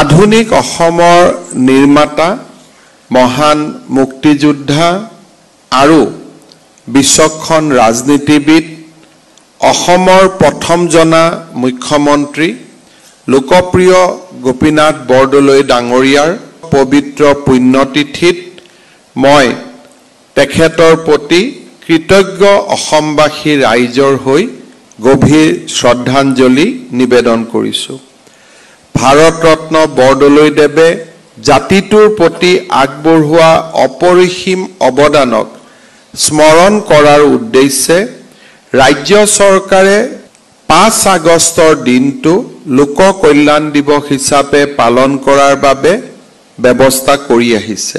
আধুনিক অসমৰ নিৰ্মাতা মহান মুক্তিযোদ্ধা আৰু বিচক্ষণ ৰাজনীতিবিদ অসমৰ প্ৰথম জনা মুখ্যমন্ত্ৰী লোকপ্ৰিয় গোপীনাথ বৰদলৈ ডাঙৰীয়াৰ পবিত্ৰ পুণ্যতিথিত মই তেখেতৰ প্ৰতি কৃতজ্ঞ অসমবাসী ৰাইজৰ হৈ গভীৰ শ্ৰদ্ধাঞ্জলি নিবেদন কৰিছোঁ। ভাৰত ৰত্ন বৰদলৈদেৱে জাতিটোৰ প্ৰতি আগবঢ়োৱা অপৰিসীম অৱদানক স্মৰণ কৰাৰ উদ্দেশ্যে ৰাজ্য চৰকাৰে 5 আগষ্টৰ দিনটো লোক কল্যাণ দিৱস হিচাপে পালন কৰাৰ বাবে ব্যৱস্থা কৰি আহিছে।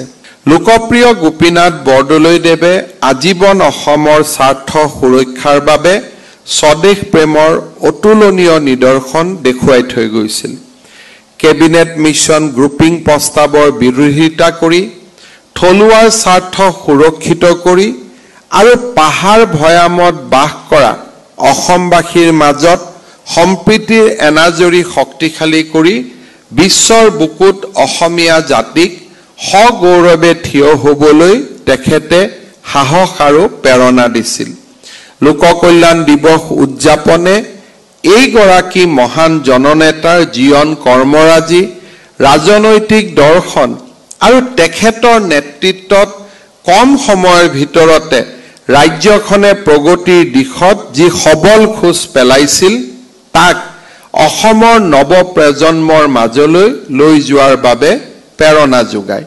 লোকপ্ৰিয় গোপীনাথ বৰদলৈদেৱে আজীৱন অসমৰ স্বাৰ্থ সুৰক্ষাৰ বাবে স্বদেশ প্ৰেমৰ অতুলনীয় নিদৰ্শন দেখুৱাই থৈ গৈছিল। কেবিনেট মিছন গ্ৰুপিং প্ৰস্তাৱৰ বিৰোধিতা কৰি থলুৱাৰ স্বাৰ্থ সুৰক্ষিত কৰি আৰু পাহাৰ ভৈয়ামত বাস কৰা অসমবাসীৰ মাজত সম্প্ৰীতিৰ এনাজৰী শক্তিশালী কৰি বিশ্বৰ বুকুত অসমীয়া জাতিক সগৌৰৱে থিয় হ'বলৈ তেখেতে সাহস আৰু প্ৰেৰণা দিছিল। লোক কল্যাণ দিৱস উদযাপনে এইগৰাকী মহান জননেতাৰ জীৱন কৰ্মৰাজি ৰাজনৈতিক দৰ্শন আৰু তেখেতৰ নেতৃত্বত কম সময়ৰ ভিতৰতে ৰাজ্যখনে প্ৰগতিৰ দিশত যি সবল খোজ পেলাইছিল তাক অসমৰ নৱ প্ৰজন্মৰ মাজলৈ লৈ যোৱাৰ বাবে প্ৰেৰণা যোগায়।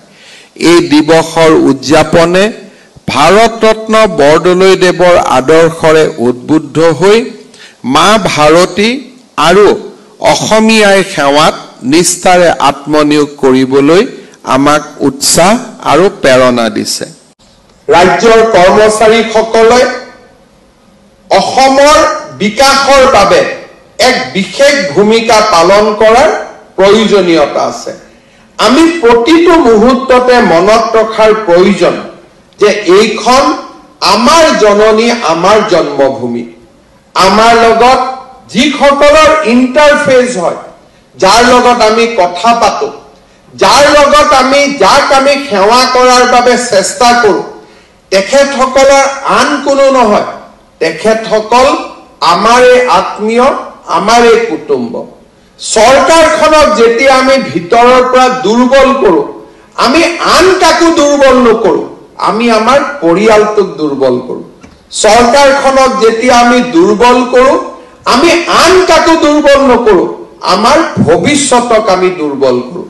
এই দিৱসৰ উদযাপনে ভাৰত ৰত্ন বৰদলৈদেৱৰ আদৰ্শৰে উদ্বুদ্ধ হৈ মা ভাৰতী আৰু অসমীয়াই সেৱাত নিষ্ঠাৰে আত্মনিয়োগ কৰিবলৈ আমাক উৎসাহ আৰু প্ৰেৰণা দিছে। ৰাজ্যৰ কৰ্মচাৰীসকলে অসমৰ বিকাশৰ বাবে এক বিশেষ ভূমিকা পালন কৰাৰ প্ৰয়োজনীয়তা আছে। আমি প্ৰতিটো মুহূৰ্ততে মনত ৰখাৰ প্ৰয়োজন যে এইখন আমাৰ জননী, আমাৰ জন্মভূমি। আমাৰ লগত যিসকলৰ ইণ্টাৰফেচ হয়, যাৰ লগত আমি কথা পাতো, যাক আমি সেৱা কৰাৰ বাবে চেষ্টা কৰোঁ, তেখেতসকলৰ আন কোনো নহয়, তেখেতসকল আমাৰে আত্মীয়, আমাৰে কুটুম্ব। চৰকাৰখনক যেতিয়া আমি ভিতৰৰ পৰা দুৰ্বল কৰোঁ, আমি আন কাকো দুৰ্বল নকৰোঁ, আমি আমাৰ পৰিয়ালটোক দুৰ্বল কৰোঁ। চৰকাৰখনক যেতিয়া আমি দুৰ্বল কৰোঁ, আমি আন কাকো দুৰ্বল নকৰোঁ, আমাৰ ভৱিষ্যতক আমি দুৰ্বল কৰোঁ।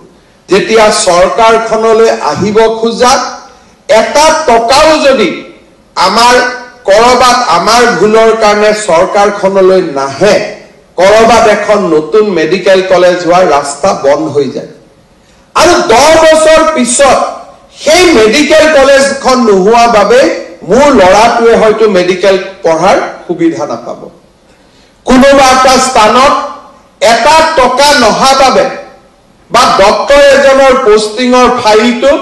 যেতিয়া চৰকাৰখনলৈ আহিব খোজা এটা টকাও যদি কৰবাত আমাৰ ভুলৰ কাৰণে চৰকাৰখনলৈ নাহে, কৰবাত এখন নতুন মেডিকেল কলেজ হোৱাৰ ৰাস্তা বন্ধ হৈ যায় আৰু 10 বছৰ পিছত সেই মেডিকেল কলেজখন নোহোৱা বাবে মোৰ ল'ৰাটোৱে হয়তো মেডিকেল পঢ়াৰ সুবিধা নাপাব। কোনোবা এটা স্থানত এটা টকা নহা বাবে বা ডক্টৰ এজনৰ পোষ্টিঙৰ ফাইলটো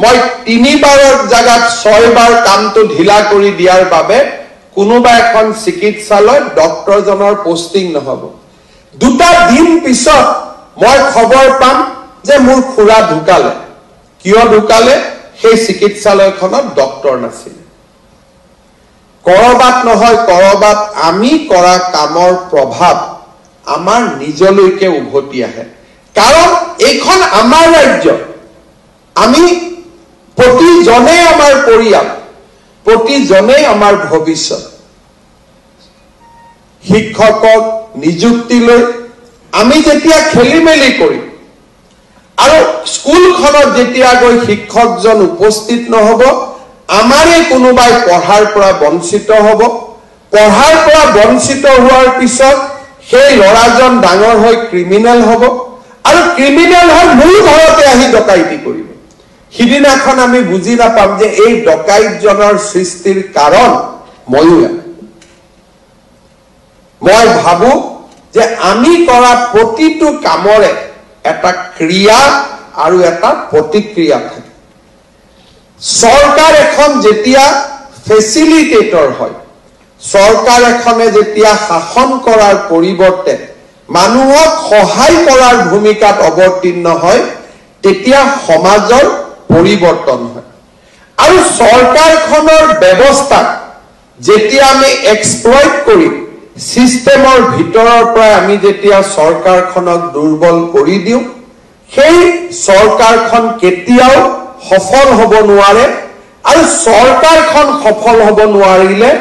মই 3 বাৰৰ জাগাত 6 বাৰ কামটো ঢিলা কৰি দিয়াৰ বাবে কোনোবা এখন চিকিৎসালয়ত ডক্টৰজনৰ পোষ্টিং নহব। 2টা দিন পিছত মই খবৰ পাম যে মোৰ খুৰা ঢুকালে। কিয় ঢুকালে? সেই চিকিৎসালয়খনত ডক্টৰ নাছিল। কৰবাত নহয় কৰবাত আমি কৰা কামৰ প্ৰভাৱ আমাৰ নিজলৈকে উভতি আহে। কাৰণ এইখন আমাৰ ৰাজ্য, আমি প্ৰতিজনে আমাৰ পৰিয়াল, প্ৰতিজনে আমাৰ ভৱিষ্যত। শিক্ষকক নিযুক্তি লৈ আমি যেতিয়া খেলি মেলি কৰিম আৰু স্কুলখনত যেতিয়া গৈ শিক্ষকজন উপস্থিত নহব, আমাৰে কোনোবাই পঢ়াৰ পৰা বঞ্চিত হ'ব। পঢ়াৰ পৰা বঞ্চিত হোৱাৰ পিছত সেই ল'ৰাজন ডাঙৰ হৈ ক্ৰিমিনেল হ'ব আৰু ক্ৰিমিনেল হৈ মোৰ ঘৰতে আহি ডকাইতি কৰিব। সিদিনাখন আমি বুজি নাপাম যে এই ডকাইতজনৰ সৃষ্টিৰ কাৰণ ময়ো। মই ভাবো যে আমি কৰা প্ৰতিটো কামৰে এটা ক্ৰিয়া আৰু এটা প্ৰতিক্ৰিয়া থাকে। চৰকাৰ এখন যেতিয়া ফেচিলিটেটৰ হয়, চৰকাৰ এখনে যেতিয়া শাসন কৰাৰ পৰিৱৰ্তে মানুহক সহায় কৰাৰ ভূমিকাত অৱতীৰ্ণ হয় তেতিয়া সমাজৰ পৰিৱৰ্তন হয় আৰু চৰকাৰখনৰ ব্যৱস্থা যেতিয়া আমি এক্সপ্লইট কৰি সিস্টেমৰ ভিতৰৰ পৰা আমি যেতিয়া চৰকাৰখনক দুৰ্বল কৰি দিওঁ সেই চৰকাৰখন কেতিয়াও সফল হ'ব নোৱাৰে আৰু চৰকাৰখন সফল হ'ব নোৱাৰিলে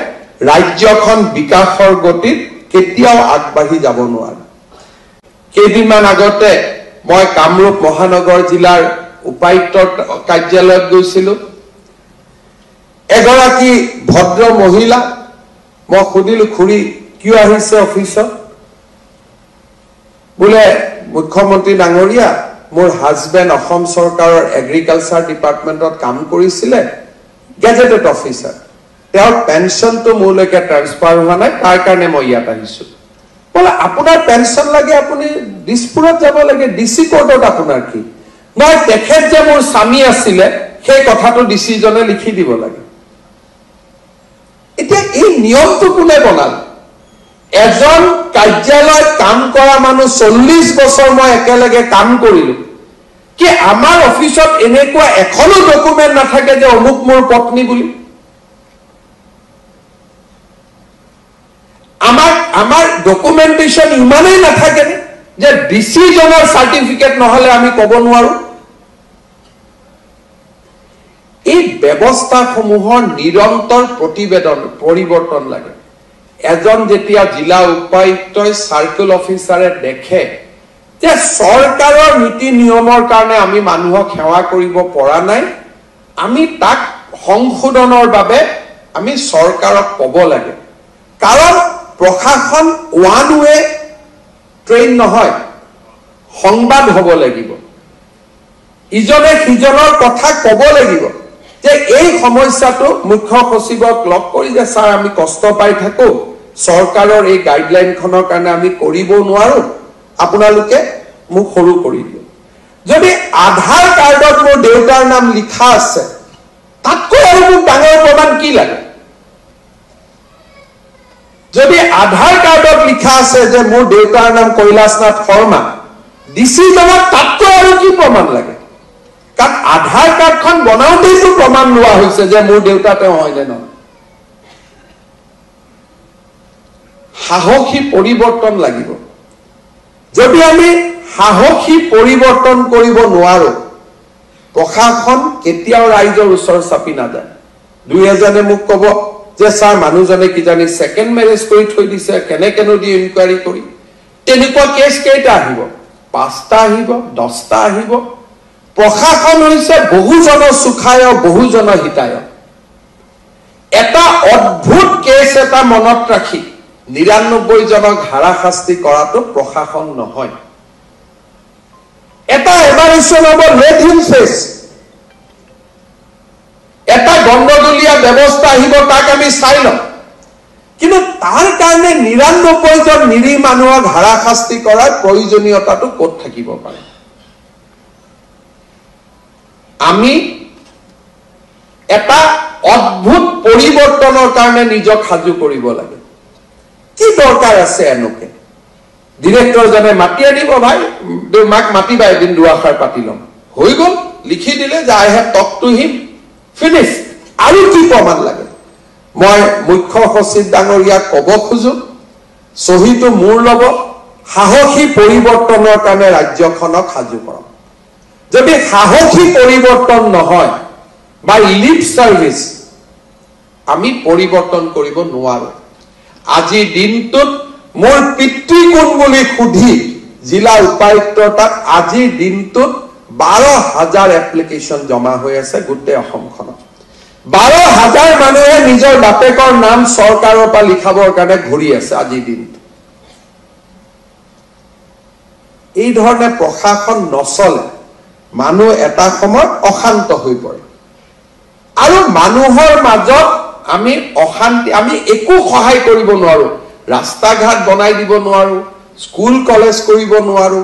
ৰাজ্যখন বিকাশৰ গতিত কেতিয়াও আগবাঢ়ি যাব নোৱাৰে কেইদিনমান আগতে মই কামৰূপ মহানগৰ জিলাৰ উপায়ুক্তৰ কাৰ্যালয়ত গৈছিলোঁ এগৰাকী ভদ্ৰ মহিলা মই সুধিলোঁ খুৰী কিয় আহিছে অফিচত বোলে মুখ্যমন্ত্ৰী ডাঙৰীয়া মোৰ হাজবেণ্ড অসম চৰকাৰৰ এগ্ৰিকালচাৰ ডিপাৰ্টমেণ্টত কাম কৰিছিলে গেজেটেড অফিচাৰ তেওঁৰ পেঞ্চনটো মোৰলৈকে ট্ৰান্সফাৰ হোৱা নাই তাৰ কাৰণে মই ইয়াত আহিছোঁ বোলে আপোনাৰ পেঞ্চন লাগে আপুনি দিছপুৰত যাব লাগে ডিচি কোৰ্টত আপোনাৰ কি নহয় তেখেত যে মোৰ স্বামী আছিলে সেই কথাটো ডিচিজনে লিখি দিব লাগে এতিয়া এই নিয়মটো কোনে বনালে এজন কাৰ্যালয়ত কাম কৰা মানুহ 40 বছৰ মই একেলগে কাম কৰিলোঁ কি আমাৰ অফিচত এনেকুৱা এখনো ডকুমেণ্ট নাথাকে যে অমুক মোৰ পত্নী বুলি আমাৰ ডকুমেণ্টেশ্যন ইমানেই নাথাকে যে ডিচিজনৰ চাৰ্টিফিকেট নহলে আমি ক'ব নোৱাৰো এই ব্যৱস্থাসমূহৰ নিৰন্তৰ প্ৰতিবেদন পৰিৱৰ্তন লাগে এজন যেতিয়া জিলা উপায়ুক্তই সাৰ্কেল অফিচাৰে দেখে যে চৰকাৰৰ নীতি নিয়মৰ কাৰণে আমি মানুহক সেৱা কৰিব পৰা নাই আমি তাক সংশোধনৰ বাবে আমি চৰকাৰক ক'ব লাগে কাৰণ প্ৰশাসন ওৱান ৱে ট্ৰেইন নহয় সংবাদ হ'ব লাগিব ইজনে সিজনৰ কথা ক'ব লাগিব যে এই সমস্যাটো মুখ্য সচিবক লগ কৰি যে ছাৰ আমি কষ্ট পাই থাকো চৰকাৰৰ এই গাইডলাইনখনৰ কাৰণে আমি কৰিব নোৱাৰো আপোনালোকে মোক সৰু কৰি দিয়ক যদি আধাৰ কাৰ্ডত মোৰ দেউতাৰ নাম লিখা আছে তাতকৈ আৰু মোক ডাঙৰ প্ৰমাণ কি লাগে যদি আধাৰ কাৰ্ডত লিখা আছে যে মোৰ দেউতাৰ নাম কৈলাশনাথ শৰ্মা ডিচিজনক তাতকৈ আৰু কি প্ৰমাণ লাগে কাৰণ আধাৰ কাৰ্ডখন বনাওঁতেইতো প্ৰমাণ লোৱা হৈছে যে মোৰ দেউতা তেওঁ হয় নে নহয় সাহসী পৰিৱৰ্তন লাগিব যদি আমি সাহসী পৰিৱৰ্তন কৰিব নোৱাৰো প্ৰশাসন কেতিয়াও ৰাইজৰ ওচৰ চাপি নাযায় দুই এজনে মোক ক'ব যে ছাৰ মানুহজনে কিজানি সেকেন্ড মেৰেজ কৰি থৈ দিছে কেনেকেনো দি ইনকুৱাৰী কৰি তেনেকুৱা কেছ কেইটা আহিব 5টা আহিব 10টা আহিব প্ৰশাসন হৈছে বহুজনৰ সুখায় বহুজনৰ হিতায় এটা অদ্ভুত কেছ এটা মনত ৰাখি 99 জনক হাৰাশাস্তি কৰাটো প্ৰশাসন নহয় এটা এভালুয়েশন হ'ব লেট হিম ফেস এটা গণ্ডগোলীয়া ব্যৱস্থা আহিব তাক আমি চাই লম কিন্তু তাৰ কাৰণে 99 জন নিৰীহ মানুহক হাৰাশাস্তি কৰাৰ প্ৰয়োজনীয়তাটো ক'ত থাকিব পাৰে আমি এটা অদ্ভুত পৰিৱৰ্তনৰ কাৰণে নিজক সাজু কৰিব লাগে কি দৰকাৰ আছে এনেকে ডিৰেক্টৰ জনে মাতি আনিব ভাই মাক মাতিবা এদিন দুআষাৰ পাতি লম হৈ গল লিখি দিলে যে I have talk to him finish আৰু কি প্ৰমাণ লাগে মই মুখ্য সচিব ডাঙৰীয়াক ক'ব খোজো সহিটো মোৰ লব সাহসী পৰিৱৰ্তনৰ কাৰণে ৰাজ্যখনক সাজু কৰক যদি সাহসী পৰিৱৰ্তন নহয় বা লিপ সাৰ্ভিস আমি পৰিৱৰ্তন কৰিব নোৱাৰো আজি দিনটোত মোৰ পিতৃ কোন বুলি খুধি জিলা উপায়ুক্তৰ তাত আজি দিনটোত 12,000 এপ্লিকেশন জমা হৈ আছে গোটেই অসমখনত 12,000 মানুহে নিজৰ বাপেকৰ নাম চৰকাৰৰ পৰা লিখাবৰ কাৰণে ঘূৰি আছে আজি দিনটো এই ধৰণে প্ৰশাসন নচলে মানুহ এটা সময়ত অশান্ত হৈ পৰে আৰু মানুহৰ মাজত আমি অশান্তি আমি একো সহায় কৰিব নোৱাৰো ৰাস্তা ঘাট বনাই দিব নোৱাৰো স্কুল কলেজ কৰিব নোৱাৰো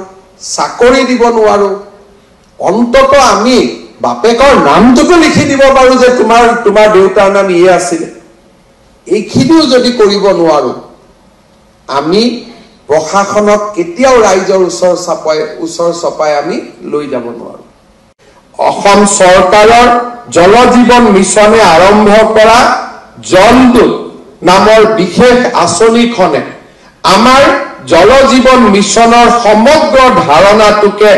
চাকৰি দিব নোৱাৰো অন্তত আমি বাপেকৰ নামটোকে লিখি দিব পাৰো যে তোমাৰ দেউতাৰ নাম আছিল এইখিনিও যদি কৰিব নোৱাৰো আমি প্ৰশাসনক কেতিয়াও ৰাইজৰ ওচৰ চপাই আমি লৈ যাব নোৱাৰো অসম চৰকাৰৰ জল জীৱন মিছনে আৰম্ভ কৰা জলদূত নামৰ বিশেষ আঁচনিখনে আমাৰ জল জীৱন মিছনৰ সমগ্ৰ ধাৰণাটোকে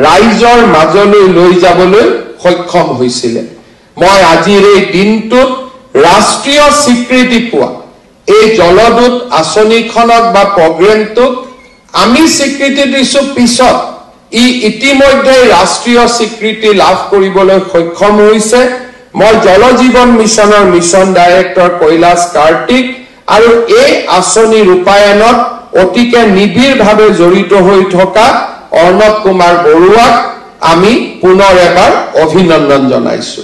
ৰাইজৰ মাজলৈ লৈ যাবলৈ সক্ষম হৈছিল মই আজিৰ এই দিনটোত ৰাষ্ট্ৰীয় স্বীকৃতি পোৱা এই জলদূত আঁচনিখনক বা প্ৰগ্ৰেমটোক আমি স্বীকৃতি দিছো পিছত ই ইতিমধ্যে ৰাষ্ট্ৰীয় স্বীকৃতি লাভ কৰিবলৈ সক্ষম হৈছে মই জল জীৱন মিছনৰ মিছন ডাইৰেক্টৰ কৈলাশ কাৰ্তিক আৰু এই আঁচনি ৰূপায়ণত অতিকে নিবিড়ভাৱে জড়িত হৈ থকা অৰ্ণৱ কুমাৰ বৰুৱাক আমি পুনৰ এবাৰ অভিনন্দন জনাইছো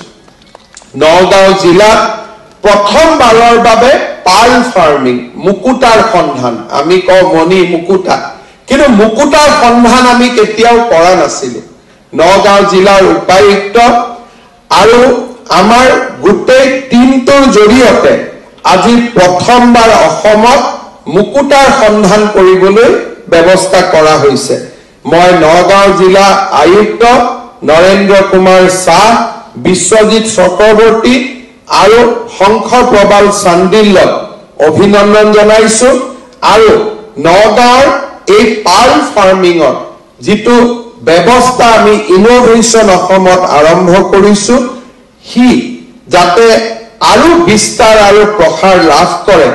নগাঁও জিলাত প্ৰথমবাৰৰ বাবে পাৰ্ল ফাৰ্মিং মুকুতাৰ সন্ধান আমি কওঁ মণি মুকুতা কিন্তু মুকুতাৰ সন্ধান আমি কেতিয়াও কৰা নাছিলো নগাঁও জিলাৰ উপায়ুক্ত আৰু আমাৰ গোটেই টিমটোৰ জৰিয়তে আজি প্ৰথমবাৰ অসমত মুকুতাৰ সন্ধান কৰিবলৈ ব্যৱস্থা কৰা হৈছে মই নগাঁও জিলা আয়ুক্ত নৰেন্দ্ৰ কুমাৰ শাহ বিশ্বজিৎ চক্ৰৱৰ্তী আৰু শংকৰ প্ৰবাল চান্দিল্যক অভিনন্দন জনাইছো আৰু নগাঁৱৰ এই পাৰ্ল ফাৰ্মিঙৰ যিটো ব্যৱস্থা আমি ইনোভেশ্যন অসমত আৰম্ভ কৰিছো হি যাতে আৰু বিস্তাৰ আৰু প্ৰসাৰ লাভ কৰে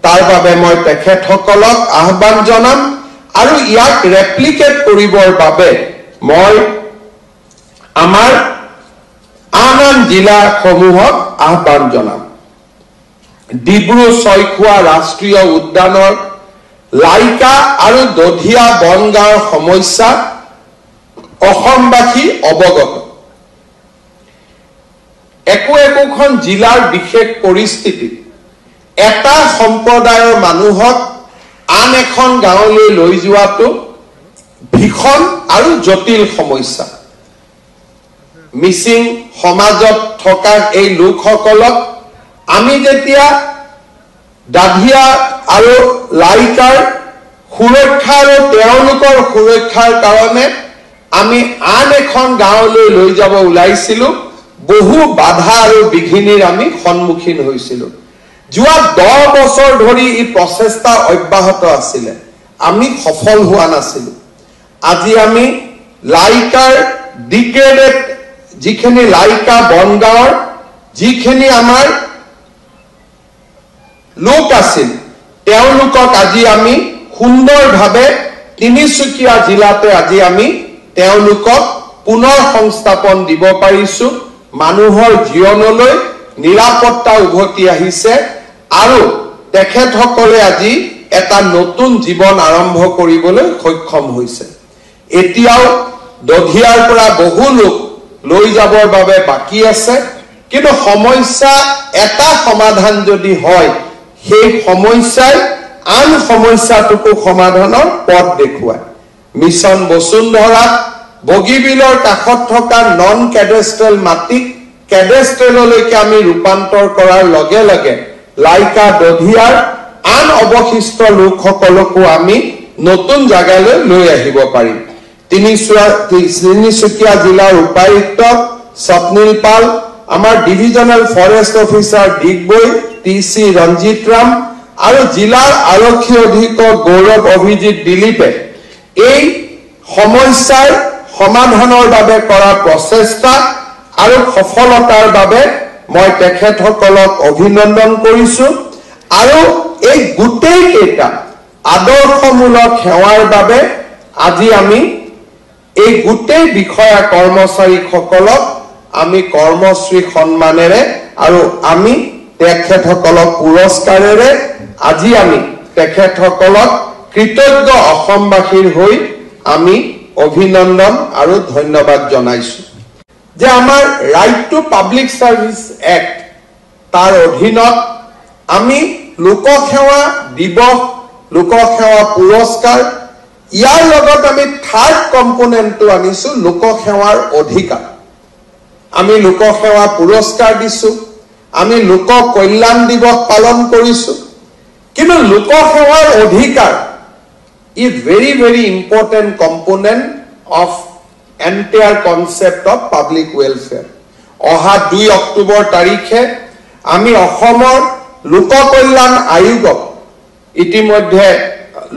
তাৰ বাবে মই তেখেতসকলক আহ্বান জনাম আৰু ইয়াক ৰেপ্লিকেট কৰিবৰ বাবে মই আমাৰ আন জিলাসমূহক আহ্বান জনাম ডিব্ৰু ছয়খোৱা ৰাষ্ট্ৰীয় উদ্যানৰ লাইকা আৰু দধিয়া বনগাঁৱৰ সমস্যা অসমবাসী অৱগত একোখন জিলাৰ বিশেষ পৰিস্থিতি এটা সম্প্ৰদায়ৰ মানুহক আন এখন গাঁৱলৈ লৈ যোৱাটো ভীষণ আৰু জটিল সমস্যা মিচিং সমাজত থকা এই লোকসকলক আমি যেতিয়া দাধিয়া আৰু লাইকাৰ সুৰক্ষা আৰু তেওঁলোকৰ সুৰক্ষাৰ কাৰণে আমি আন এখন গাঁৱলৈ লৈ যাব ওলাইছিলো বহু বাধা আৰু বিঘিনিৰ আমি সন্মুখীন হৈছিলো যোৱা 10 বছৰ ধৰি এই প্ৰচেষ্টা অব্যাহত আছিল আমি সফল হোৱা নাছিলো আজি আমি লাইকাৰ ডিগ্ৰেডেড যিখিনি লাইকা বনগাঁৱৰ যিখিনি আমাৰ লোক আছিল তেওঁলোকক আজি আমি সুন্দৰভাৱে তিনিচুকীয়া জিলাতে আজি আমি তেওঁলোকক পুনৰ সংস্থাপন দিব পাৰিছো মানুহৰ জীৱনলৈ নিৰাপত্তা উভতি আহিছে আৰু তেখেতসকলে আজি এটা নতুন জীৱন আৰম্ভ কৰিবলৈ সক্ষম হৈছে এতিয়াও দধিয়াৰ পৰা বহু লোক লৈ যাবৰ বাবে বাকি আছে কিন্তু সমস্যা এটা সমাধান যদি হয় সেই সমস্যাই আন সমস্যাটোকো সমাধানৰ পথ দেখুৱায় মিছন বসুন্ধৰা বগীবিলৰ কাষত থকা নন কেডেষ্ট্ৰেল মাটিক কেডেষ্ট্ৰেললৈকে আমি ৰূপান্তৰ কৰাৰ লগে লগে লাইকা দধিয়াৰ আন অৱশিষ্ট লোকসকলকো আমি নতুন জাগালৈ লৈ আহিব পাৰিম তিনিচুকীয়া জিলাৰ উপায়ুক্ত স্বপ্নিল পাল আমাৰ divisional forest officer Digboi TC Ranjit Ram আৰু জিলাৰ আৰক্ষী অধীক্ষক গৌৰৱ অভিজিৎ দিলীপে এই সমস্যাৰ সমাধানৰ বাবে কৰা প্ৰচেষ্টা আৰু সফলতাৰ বাবে মই তেখেতসকলক অভিনন্দন কৰিছো আৰু এই গোটেই কেইটা আদৰ্শমূলক সেৱাৰ বাবে আজি আমি এই গোটেই বিষয়া কৰ্মচাৰীসকলক আমি কৰ্মশ্ৰী সন্মানেৰে আৰু আমি তেখেতসকলক পুৰস্কাৰেৰে আজি আমি তেখেতসকলক কৃতজ্ঞ অসমবাসীৰ হৈ আমি অভিনন্দন আৰু ধন্যবাদ জনাইছো যে আমাৰ right to public service act তাৰ অধীনত আমি লোকসেৱা দিৱস লোকসেৱা পুৰস্কাৰ ইয়াৰ লগত আমি থাৰ্ড কম্পোনেন্টটো আনিছো লোকসেৱাৰ অধিকাৰ আমি লোকসেৱা পুৰস্কাৰ দিছো আমি লোক কল্যাণ দিৱস পালন কৰিছো কিন্তু লোকসেৱাৰ অধিকাৰ is very, very important component of entire concept of public welfare. অহা 2 অক্টোবৰ তাৰিখে আমি অসমৰ লোক কল্যাণ আয়োগক ইতিমধ্যে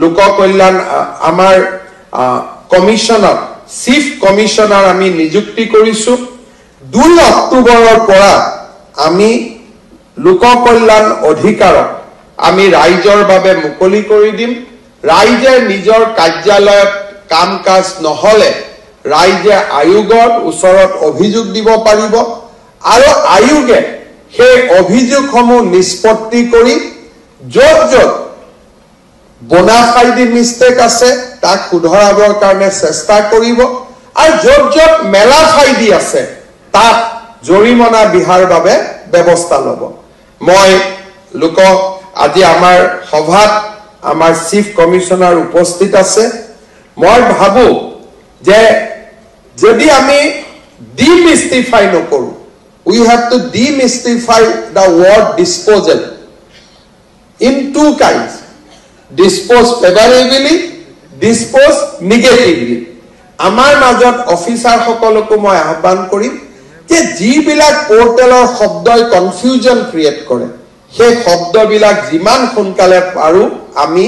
লোক কল্যাণ আমাৰ কমিশনাৰ চিফ কমিশনাৰ আমি নিযুক্তি কৰিছো 2 অক্টোবৰৰ পৰা আমি লোক কল্যাণ অধিকাৰক আমি ৰাইজৰ বাবে মুকলি কৰি দিম ৰাইজে নিজৰ কাৰ্যালয়ত কাম কাজ নহলে ৰাইজে আয়োগৰ ওচৰত অভিযোগ দিব পাৰিব আৰু আয়োগে সেই অভিযোগসমূহ নিষ্পত্তি কৰি য'ত বোনাফাইডি মিষ্টেক আছে তাক শুধৰাবৰ কাৰণে চেষ্টা কৰিব আৰু য'ত মেলাফাইডি আছে তাক জৰিমনা বিহাৰ বাবে ব্যৱস্থা ল'ব মই লোক আজি আমাৰ সভাত আমাৰ চিফ কমিশনাৰ উপস্থিত আছে মই ভাবো যে যদি আমি ডিমিষ্টিফাই নকৰো we have to demystify the word disposal in 2 kinds dispose favorably dispose negatively আমাৰ মাজত অফিচাৰ সকলক মই আহ্বান কৰিম যে যিবিলাক পোৰ্টেলৰ শব্দই কনফিউজন ক্ৰিয়েট কৰে সেই শব্দবিলাক যিমান সোনকালে পাৰো আমি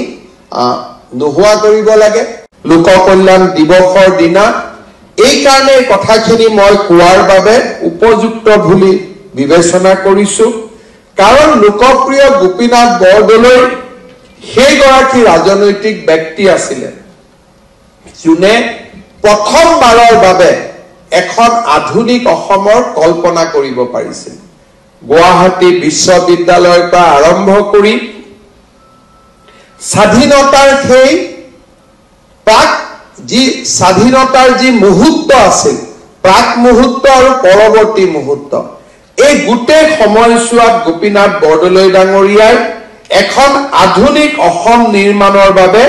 নোহোৱা কৰিব লাগে লোক কল্যাণ দিৱসৰ দিনা এই কাৰণে কথাখিনি মই কোৱাৰ বাবে উপযুক্ত বুলি বিবেচনা কৰিছো কাৰণ লোকপ্ৰিয় গোপীনাথ বৰদলৈ সেই গৰাকী ৰাজনৈতিক ব্যক্তি আছিল যোনে প্ৰথমবাৰৰ বাবে এখন আধুনিক অসমৰ কল্পনা কৰিব পাৰিছিল গুৱাহাটী বিশ্ববিদ্যালয়ৰ পৰা আৰম্ভ কৰি স্বাধীনতাৰ সেই প্ৰাক যি স্বাধীনতাৰ যি মুহূৰ্ত আছিল প্ৰাক মুহূৰ্ত আৰু পৰৱৰ্তী মুহূৰ্ত এই গোটেই সময়ছোৱাত গোপীনাথ বৰদলৈ ডাঙৰীয়াই এখন আধুনিক অসম নিৰ্মাণৰ বাবে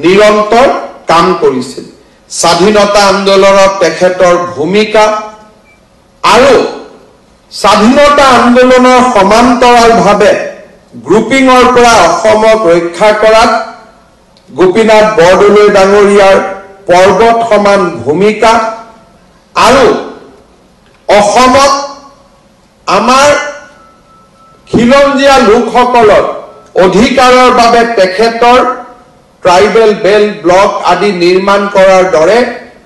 নিৰন্তৰ কাম কৰিছিল স্বাধীনতা আন্দোলনত তেখেতৰ ভূমিকা আৰু স্বাধীনতা আন্দোলনৰ সমান্তৰালভাৱে গ্ৰুপিঙৰ পৰা অসমক ৰক্ষা কৰাত গোপীনাথ বৰদলৈ ডাঙৰীয়াৰ পৰ্বত সমান ভূমিকা আৰু অসমত আমাৰ খিলঞ্জীয়া লোকসকলৰ অধিকাৰৰ বাবে তেখেতৰ ট্ৰাইবেল বেল্ট ব্লক আদি নিৰ্মাণ কৰাৰ দৰে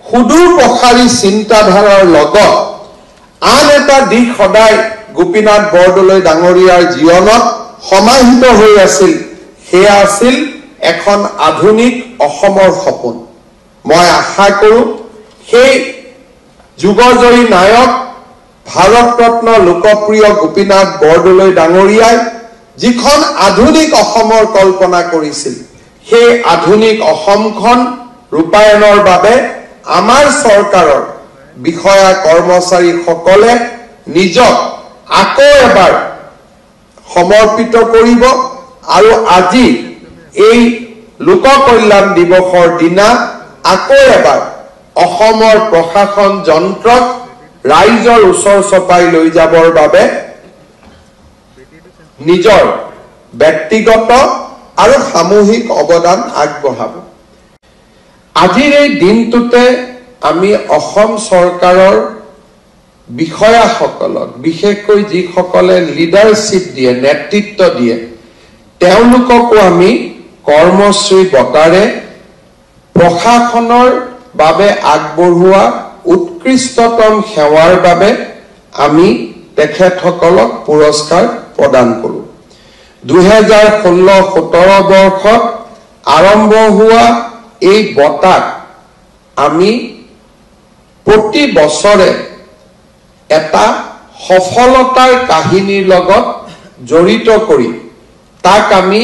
সুদূৰ প্ৰসাৰী চিন্তাধাৰাৰ লগত আন এটা দিশ সদায় গোপীনাথ বৰদলৈ ডাঙৰীয়াৰ জীৱনত সমাহিত হৈ আছিল সেয়া আছিল এখন আধুনিক অসমৰ সপোন মই আশা কৰো সেই যুগজয়ী নায়ক ভাৰত ৰত্ন লোকপ্ৰিয় গোপীনাথ বৰদলৈ ডাঙৰীয়াই যিখন আধুনিক অসমৰ কল্পনা কৰিছিল সেই আধুনিক অসমখন ৰূপায়ণৰ বাবে আমাৰ চৰকাৰৰ বিষয়া কৰ্মচাৰী সকলে নিজক আকৌ এবাৰ সমৰ্পিত কৰিব আৰু আজি এই লোক কল্যাণ দিৱসৰ দিনা আকৌ এবাৰ অসমৰ প্ৰশাসন যন্ত্ৰক ৰাইজৰ ওচৰ চপাই লৈ যাবৰ বাবে নিজৰ ব্যক্তিগত আৰু সামূহিক অৱদান আগবঢ়াব আজিৰ এই দিনটোতে আমি অসম চৰকাৰৰ বিষয়াসকলক বিশেষকৈ যিসকলে লিডাৰশ্বিপ দিয়ে নেতৃত্ব দিয়ে তেওঁলোককো আমি কৰ্মশ্ৰী বঁটাৰে প্ৰশাসনৰ বাবে আগবঢ়োৱা উৎকৃষ্টতম সেৱাৰ বাবে আমি তেখেতসকলক পুৰস্কাৰ প্ৰদান কৰোঁ 2016-17 বৰ্ষত আৰম্ভ হোৱা এই বঁটাক আমি প্ৰতি বছৰে এটা সফলতাৰ কাহিনীৰ লগত জড়িত কৰি তাক আমি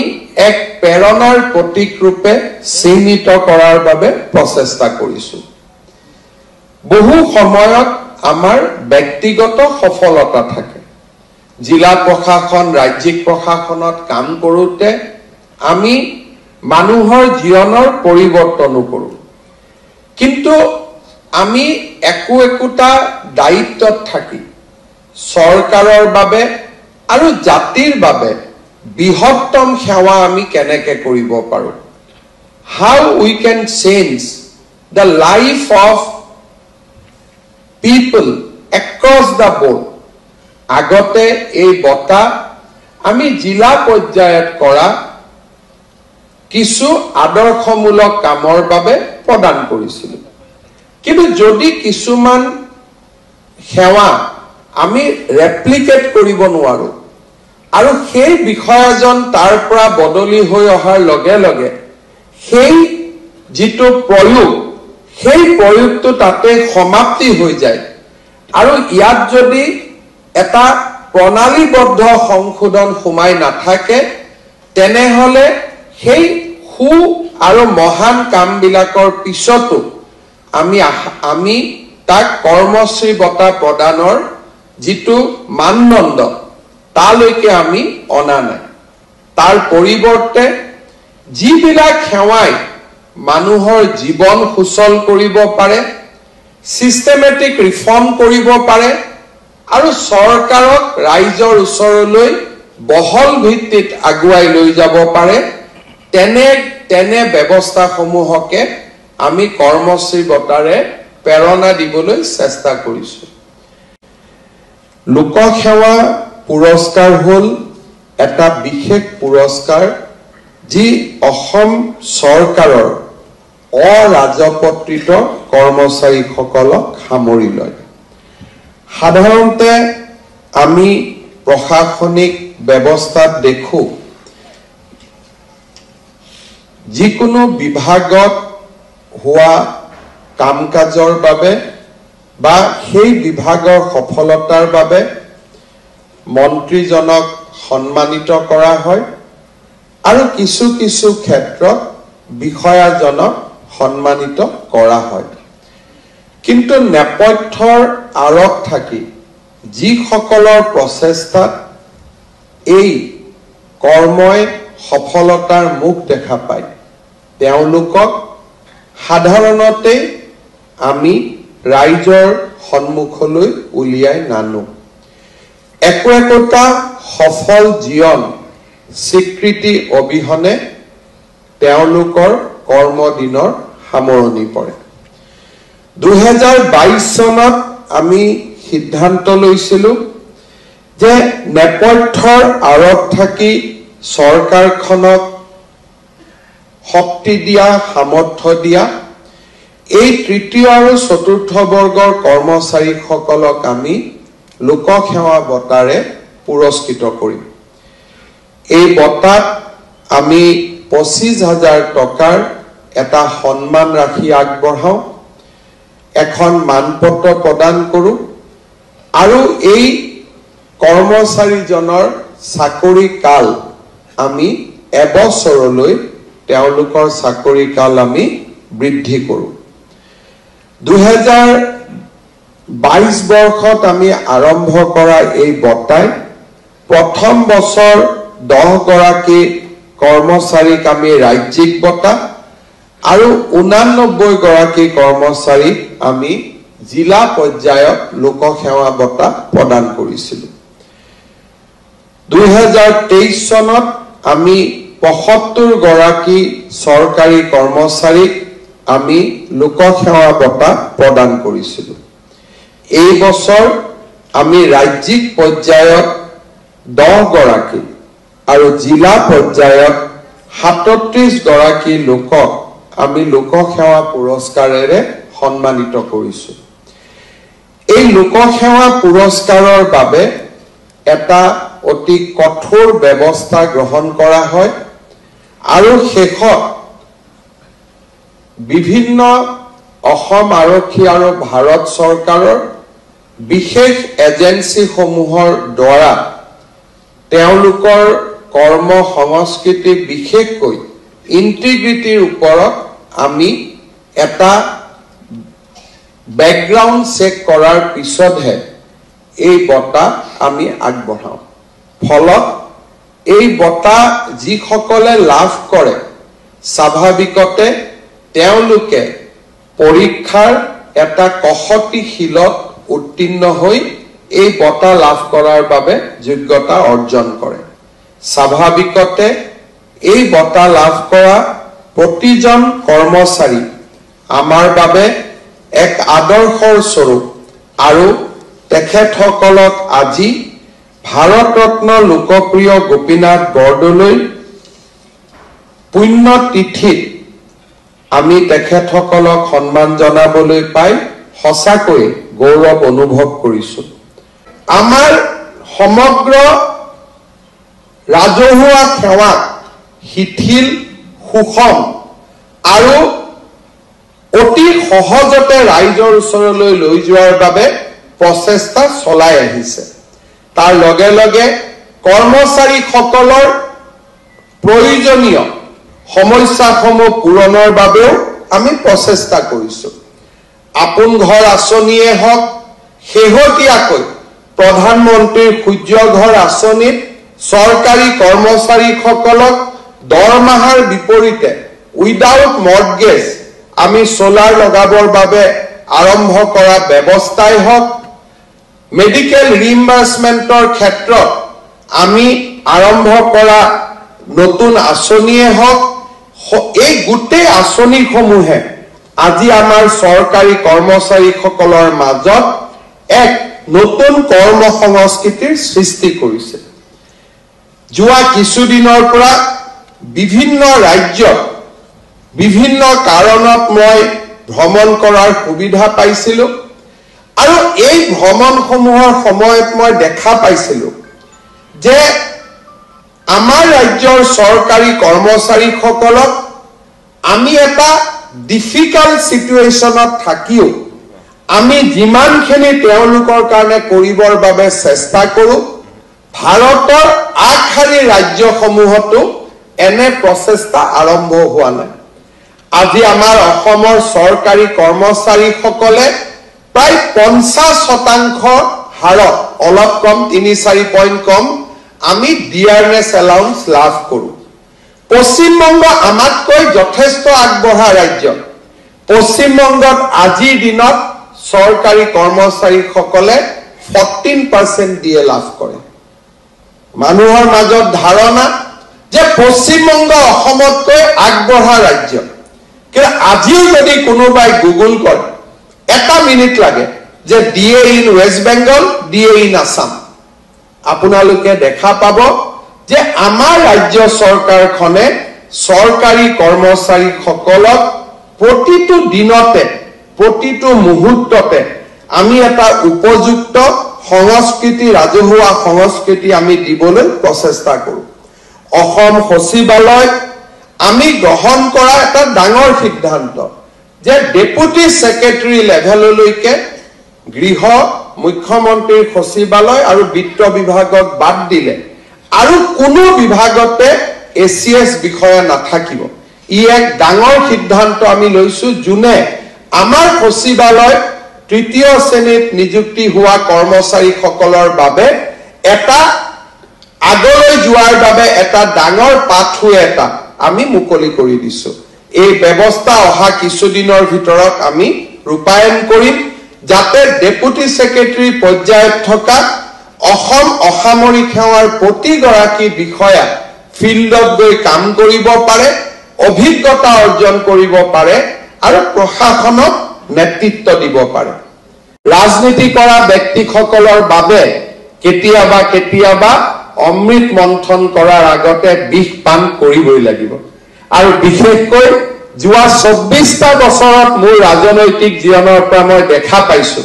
এক প্ৰেৰণাৰ প্ৰতীক ৰূপে চিহ্নিত কৰাৰ বাবে প্ৰচেষ্টা কৰিছো বহু সময়ত আমাৰ ব্যক্তিগত সফলতা থাকে জিলা প্ৰশাসন ৰাজ্যিক প্ৰশাসনত কাম কৰোতে আমি মানুহৰ জীৱনৰ পৰিৱৰ্তন কৰো কিন্তু আমি একোটা দায়িত্বত থাকি চৰকাৰৰ বাবে আৰু জাতিৰ বাবে বৃহত্তম সেৱা আমি কেনেকৈ কৰিব পাৰো how we can change the life of people across the board. আগতে এই বঁটা আমি জিলা পৰ্যায়ত কৰা কিছু আদৰ্শমূলক কামৰ বাবে প্ৰদান কৰিছিল। কিন্তু যদি কিছুমান সেৱা আমি ৰেপ্লিকেট কৰিব নোৱাৰো আৰু সেই বিষয়জন তাৰ পৰা বদলি হৈ অহাৰ লগে লগে সেই যিটো প্ৰয়োগ সেই প্ৰয়োগটো তাতে সমাপ্তি হৈ যায় আৰু ইয়াত যদি এটা প্ৰণালীবদ্ধ সংশোধন সোমাই নাথাকে তেনেহলে সেই হু আৰু মহান কামবিলাকৰ পিছতো আমি তাক কৰ্মশ্ৰী বঁটা প্ৰদানৰ যিটো মানদণ্ড তালৈকে আমি অনা নাই। তাৰ পৰিৱৰ্তে যিবিলাক সেৱাই মানুহৰ জীৱন সুচল কৰিব পাৰে, সিস্টেমেটিক ৰিফৰ্ম কৰিব পাৰে আৰু চৰকাৰক ৰাইজৰ ওচৰলৈ বহল ভিত্তিত আগুৱাই লৈ যাব পাৰে, তেনে ব্যৱস্থাসমূহকে আমি কৰ্মশ্ৰী বঁটাৰে প্ৰেৰণা দিবলৈ চেষ্টা কৰিছো। লোকসেৱা পুৰস্কাৰ হ'ল এটা বিশেষ পুৰস্কাৰ যি অসম চৰকাৰৰ অৰাজপত্ৰিত কৰ্মচাৰীসকলক সামৰি লয়। সাধাৰণতে আমি প্ৰশাসনিক ব্যৱস্থাত দেখো যিকোনো বিভাগত হোৱা কাম কাজৰ বাবে বা সেই বিভাগৰ সফলতাৰ বাবে মন্ত্ৰীজনক সন্মানিত কৰা হয় আৰু কিছু কিছু ক্ষেত্ৰত বিষয়াজনক সন্মানিত কৰা হয়। কিন্তু নেপথ্যৰ আঁৰত থাকি যিসকলৰ প্ৰচেষ্টাত এই কৰ্মই সফলতাৰ মুখ দেখা পায় তেওঁলোকক সাধাৰণতে আমি ৰাইজৰ সন্মুখলৈ উলিয়াই নানো। একোটা সফল জীৱন স্বীকৃতি অবিহনে তেওঁলোকৰ কৰ্মদিনৰ সামৰণি পৰে। 2022 চনত আমি সিদ্ধান্ত লৈছিলো যে নেপথ্যৰ আঁৰত থাকি চৰকাৰখনক শক্তি দিয়া, সামৰ্থ্য দিয়া এই তৃতীয় আৰু চতুৰ্থ বৰ্গৰ কৰ্মচাৰীসকলক আমি লোকসেৱা বঁটাৰে পুৰস্কৃত কৰিম। এই বঁটাত আমি 25,000 টকাৰ এটা সন্মান ৰাখি আগবঢ়াও, এখন মানপত্ৰ প্ৰদান কৰো আৰু এই কৰ্মচাৰীজনৰ চাকৰি কাল আমি এবছৰলৈ তেওঁলোকৰ চাকৰি কাল আমি বৃদ্ধি কৰো। 2022 বৰ্ষত আমি আৰম্ভ কৰা এই বঁটাই প্ৰথম বছৰ 10 গৰাকী কৰ্মচাৰীক আমি ৰাজ্যিক বঁটা আৰু 89 গৰাকী কৰ্মচাৰীক আমি জিলা পৰ্যায়ত লোকসেৱা বঁটা প্ৰদান কৰিছিলো। 2023 চনত আমি 75 গৰাকী চৰকাৰী কৰ্মচাৰীক আমি লোকসেৱা বঁটা প্ৰদান কৰিছিলো। এই বছৰ আমি ৰাজ্যিক পৰ্যায়ত 10 গৰাকী আৰু জিলা পৰ্যায়ত 37 গৰাকী লোকক আমি লোকসেৱা পুৰস্কাৰেৰে সন্মানিত কৰিছো। এই লোকসেৱা পুৰস্কাৰৰ বাবে এটা অতি কঠোৰ ব্যৱস্থা গ্ৰহণ কৰা হয় আৰু শেষত বিভিন্ন অসম আৰক্ষী আৰু ভাৰত চৰকাৰৰ বিশেষ এজেন্সিসমূহৰ দ্বাৰা তেওঁলোকৰ কৰ্ম সংস্কৃতি বিশেষকৈ ইন্টিগ্ৰিটিৰ ওপৰত আমি এটা বেকগ্ৰাউণ্ড চেক কৰাৰ পিছতহে এই বঁটা আমি আগবঢ়াও। ফলত এই বঁটা যিসকলে লাভ কৰে স্বাভাৱিকতে তেওঁলোকে পৰীক্ষাৰ এটা কসটিশীলত উত্তীৰ্ণ হৈ এই বঁটা লাভ কৰাৰ বাবে যোগ্যতা অৰ্জন কৰে। স্বাভাৱিকতে এই বঁটা লাভ কৰা প্ৰতিজন কৰ্মচাৰী আমাৰ বাবে এক আদৰ্শৰ স্বৰূপ আৰু তেখেতসকলক আজি ভাৰতৰত্ন লোকপ্ৰিয় গোপীনাথ বৰদলৈ পুণ্য তিথিত আমি তেখেতসকলক সন্মান জনাবলৈ পাই সঁচাকৈ গৌৰৱ অনুভৱ কৰিছো। আমাৰ সমগ্ৰ ৰাজহুৱা সেৱা শিথিল সুষম আৰু অতি সহজতে ৰাইজৰ ওচৰলৈ লৈ যোৱাৰ বাবে প্ৰচেষ্টা চলাই আহিছে। তাৰ লগে লগে কৰ্মচাৰীসকলৰ প্ৰয়োজনীয় সমস্যাসমূহ পূৰণৰ বাবেও আমি প্ৰচেষ্টা কৰিছো। আপোন ঘৰ আঁচনিয়ে হওক, শেহতীয়াকৈ প্ৰধানমন্ত্ৰীৰ সূৰ্য ঘৰ আঁচনিত চৰকাৰী কৰ্মচাৰীসকলক দৰমহাৰ বিপৰীতে উইদাউট মৰ্টগেজ আমি সোলাৰ লগাবৰ বাবে আৰম্ভ কৰা ব্যৱস্থাই হওক, মেডিকেল ৰিইম্বাৰ্সমেন্টৰ ক্ষেত্ৰত আমি আৰম্ভ কৰা নতুন আঁচনিয়ে হওক, এই গোটেই আঁচনিসমূহে আজি আমাৰ চৰকাৰী কৰ্মচাৰীসকলৰ মাজত এক নতুন কৰ্ম সংস্কৃতিৰ সৃষ্টি কৰিছে। যোৱা কিছুদিনৰ পৰা বিভিন্ন ৰাজ্যত বিভিন্ন কাৰণত মই ভ্ৰমণ কৰাৰ সুবিধা পাইছিলো আৰু এই ভ্ৰমণসমূহৰ সময়ত মই দেখা পাইছিলো যে আমাৰ ৰাজ্যৰ চৰকাৰী কৰ্মচাৰীসকলক আমি এটা ডিফিকাল্ট সিচুৱেশ্যনত থাকিও আমি যিমানখিনি তেওঁলোকৰ কাৰণে কৰিবৰ বাবে চেষ্টা কৰো, ভাৰতৰ আগশাৰী ৰাজ্যসমূহতো এনে প্ৰচেষ্টা আৰম্ভ হোৱা নাই। আজি আমাৰ অসমৰ চৰকাৰী কৰ্মচাৰীসকলে প্ৰায় 50% হাৰত, অলপ কম 3-4 পইণ্ট কম, আমি ডিয়াৰনেছ এলাউন্স লাভ কৰো। পশ্চিমবংগ আমাতকৈ যথেষ্ট আগবঢ়া ৰাজ্য। পশ্চিমবংগত আজিৰ দিনত চৰকাৰী কৰ্মচাৰীসকলে 14% দিয়ে লাভ কৰে। মানুহৰ মাজত ধাৰণা যে পশ্চিমবংগ অসমতকৈ আগবঢ়া ৰাজ্য, কিন্তু আজিও যদি কোনোবাই গুগল কৰে, 1 মিনিট লাগে যে DA in West Bengal, DA in Assam, আপোনালোকে দেখা পাব যে আমাৰ ৰাজ্য চৰকাৰখনে চৰকাৰী কৰ্মচাৰীসকলক প্ৰতিটো দিনতে প্ৰতিটো মুহূৰ্ততে আমি এটা উপযুক্ত সংস্কৃতি, ৰাজহুৱা সংস্কৃতি আমি দিবলৈ প্ৰচেষ্টা কৰো। অসম সচিবালয়ত আমি গ্ৰহণ কৰা এটা ডাঙৰ সিদ্ধান্ত যে ডেপুটি সেক্ৰেটাৰী লেভেললৈকে গৃহ, মুখ্যমন্ত্ৰীৰ সচিবালয় আৰু বিত্ত বিভাগক বাদ দিলে আৰু কোনো বিভাগতে এছিএছ বিষয়া নাথাকিব। ই এক ডাঙৰ সিদ্ধান্ত আমি লৈছো, যোনে আমাৰ সচিবালয়ত তৃতীয় শ্ৰেণীত নিযুক্তি হোৱা কৰ্মচাৰীসকলৰ বাবে এটা আগলৈ যোৱাৰ বাবে এটা ডাঙৰ পাথৱে এটা আমি মুকলি কৰি দিছো। এই ব্যৱস্থা অহা কিছুদিনৰ ভিতৰত আমি ৰূপায়ণ কৰিম, যাতে ডেপুটি সেক্ৰেটাৰী পৰ্যায়ত থকা অসম অসামৰিক সেৱাৰ প্ৰতিগৰাকী বিষয়া ফিল্ডত গৈ কাম কৰিব পাৰে, অভিজ্ঞতা অৰ্জন কৰিব পাৰে আৰু প্ৰশাসনক নেতৃত্ব দিব পাৰে। ৰাজনীতি কৰা ব্যক্তিসকলৰ বাবে কেতিয়াবা কেতিয়াবা অমৃত মন্থন কৰাৰ আগতে বিষ পান কৰিবই লাগিব। আৰু বিশেষকৈ যোৱা 24টা বছৰত মোৰ ৰাজনৈতিক জীৱনৰ পৰা মই দেখা পাইছো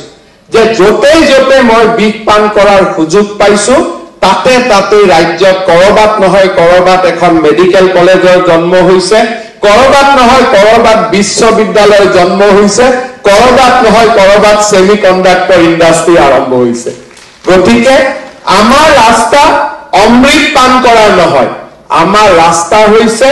যে য'তেই য'তে মই বিষ পান কৰাৰ সুযোগ পাইছো, তাতে তাতে ৰাজ্যত কৰবাত নহয় কৰবাত এখন মেডিকেল কলেজৰ জন্ম হৈছে, কৰবাত নহয় কৰবাত বিশ্ববিদ্যালয়ৰ জন্ম হৈছে, কৰবাত নহয় কৰবাত সেমি কণ্ডাক্টৰ ইণ্ডাষ্ট্ৰী আৰম্ভ হৈছে। গতিকে আমাৰ ৰাস্তা অমৃত পান কৰাৰ নহয়, আমাৰ ৰাস্তা হৈছে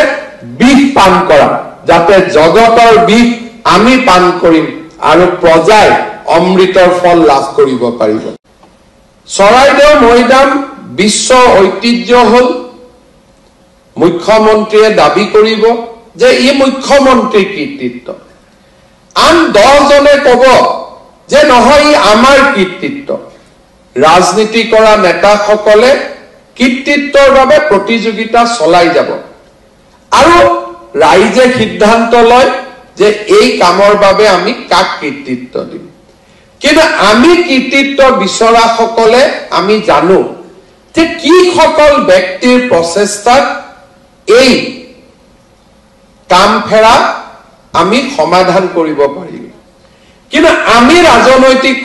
বিষ পান কৰা, যাতে জগতৰ বিষ আমি পান কৰিম আৰু প্ৰজাই অমৃতৰ ফল লাভ কৰিব পাৰিব। চৰাইদেউ মৈদাম বিশ্ব ঐতিহ্য হল, মুখ্যমন্ত্ৰীয়ে দাবী কৰিব যে ই মুখ্যমন্ত্ৰীৰ কৃতিত্ব, আন 10 জনে কব যে নহয় ই আমাৰ কৃতিত্ব। ৰাজনীতি কৰা নেতাসকলে কৃতিত্বৰ বাবে প্ৰতিযোগিতা চলাই যাব আৰু ৰাইজে সিদ্ধান্ত লয় যে এই কামৰ বাবে আমি কাক কৃতিত্ব দিম কিন্তু আমি কৃতিত্ব বিচৰা সকলে আমি জানো যে কি সকল ব্যক্তিৰ প্ৰচেষ্টাত এই কাম ফেৰা আমি সমাধান কৰিব পাৰিম কিন্তু আমি ৰাজনৈতিক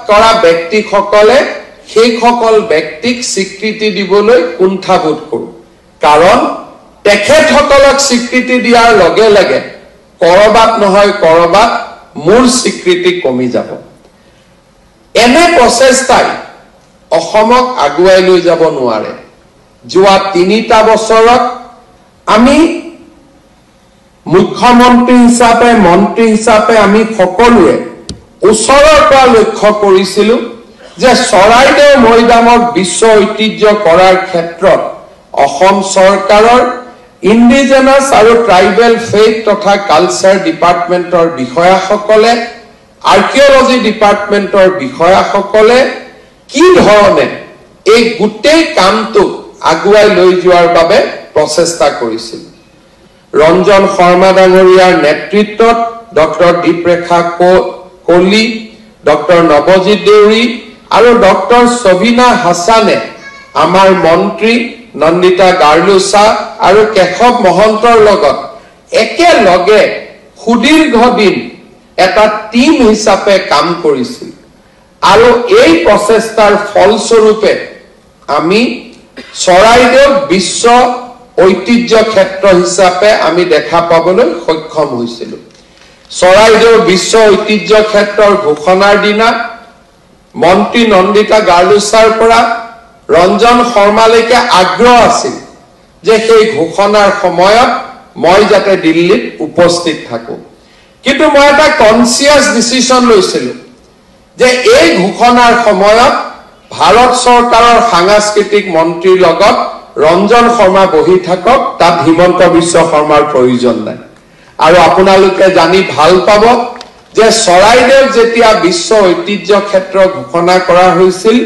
কৰা ব্যক্তি সকলে সেই সকল ব্যক্তিক স্বীকৃতি দিবলৈ কুণ্ঠাবোধ কৰোঁ কাৰণ তেখেতসকলক স্বীকৃতি দিয়াৰ লগে লগে কৰবাত নহয় কৰবাত মূল স্বীকৃতি কমি যাব এনে প্ৰচেষ্টাই অসমক আগুৱাই লৈ যাব নোৱাৰে যোৱা ৩টা বছৰত আমি মুখ্যমন্ত্ৰী হিচাপে মন্ত্ৰী হিচাপে আমি সকলোৱে ওচৰৰ পৰা লক্ষ্য কৰিছিলোঁ যে চৰাইদেউ মৈদামক বিশ্ব ঐতিহ্য কৰাৰ ক্ষেত্ৰত অসম চৰকাৰৰ ইণ্ডিজেনাছ আৰু ট্ৰাইবেল ফেথ তথা কালচাৰ ডিপাৰ্টমেণ্টৰ বিষয়াসকলে আৰ্কিঅলজি ডিপাৰ্টমেণ্টৰ বিষয়াসকলে কি ধৰণে এই গোটেই কামটোক আগুৱাই লৈ যোৱাৰ বাবে প্ৰচেষ্টা কৰিছিল ৰঞ্জন শৰ্মা ডাঙৰীয়াৰ নেতৃত্বত ডক্টৰ দীপৰেখা কলি ডক্টৰ নৱজিৎ দেউৰী আৰু ডক্টৰ সবিনা হাছানে আমাৰ মন্ত্ৰী নন্দিতা গাৰ্লুচা আৰু কেশৱ মহন্তৰ লগত একেলগে সুদীৰ্ঘ দিন এটা টিম হিচাপে কাম কৰিছিল আৰু এই প্ৰচেষ্টাৰ ফলস্বৰূপে আমি চৰাইদেউ বিশ্ব ঐতিহ্য ক্ষেত্ৰ হিচাপে আমি দেখা পাবলৈ সক্ষম হৈছিলোঁ চৰাইদেউ বিশ্ব ঐতিহ্য ক্ষেত্ৰৰ ঘোষণাৰ দিনা মন্ত্ৰী নন্দিতা গাৰ্লুচাৰ পৰা ৰঞ্জন শৰ্মালৈকে আগ্ৰহ আছিল যে সেই ঘোষণাৰ সময়ত মই যাতে দিল্লীত উপস্থিত থাকোঁ কিন্তু মই এটা কনচিয়াছ ডিচিশ্যন লৈছিলোঁ যে এই ঘোষণাৰ সময়ত ভাৰত চৰকাৰৰ সাংস্কৃতিক মন্ত্ৰীৰ লগত ৰঞ্জন শৰ্মা বহি থাকক তাত হিমন্ত বিশ্ব শৰ্মাৰ প্ৰয়োজন নাই আৰু আপোনালোকে জানি ভাল পাব যে চৰাইদেউ যেতিয়া বিশ্ব ঐতিহ্য ক্ষেত্ৰ ঘোষণা কৰা হৈছিল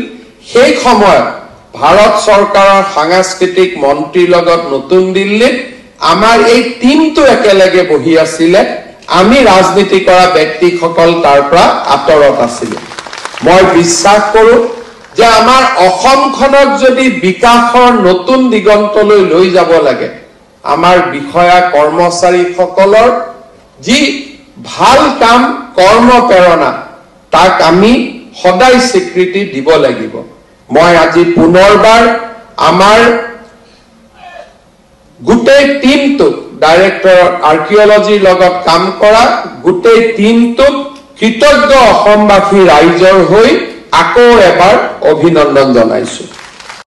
সেই সময়ত ভাৰত চৰকাৰৰ সাংস্কৃতিক মন্ত্ৰীৰ লগত নতুন দিল্লীত আমাৰ এই টিমটো একেলগে বহি আছিলে আমি ৰাজনীতি কৰা ব্যক্তিসকল তাৰ পৰা আঁতৰত আছিলে মই বিশ্বাস কৰোঁ যে আমাৰ অসমখনক যদি বিকাশৰ নতুন দিগন্তলৈ লৈ যাব লাগে আমাৰ বিষয়া কৰ্মচাৰীসকলৰ যি ভাল কাম কৰ্ম প্ৰেৰণা তাক আমি সদায় স্বীকৃতি দিব লাগিব মই আজি পুনৰবাৰ আমাৰ গোটেই টিমটোক ডাইৰেক্টৰ আৰ্কিঅলজিৰ লগত কাম কৰা গোটেই টিমটোক কৃতজ্ঞ অসমবাসী ৰাইজৰ হৈ আকৌ এবাৰ অভিনন্দন জনাইছো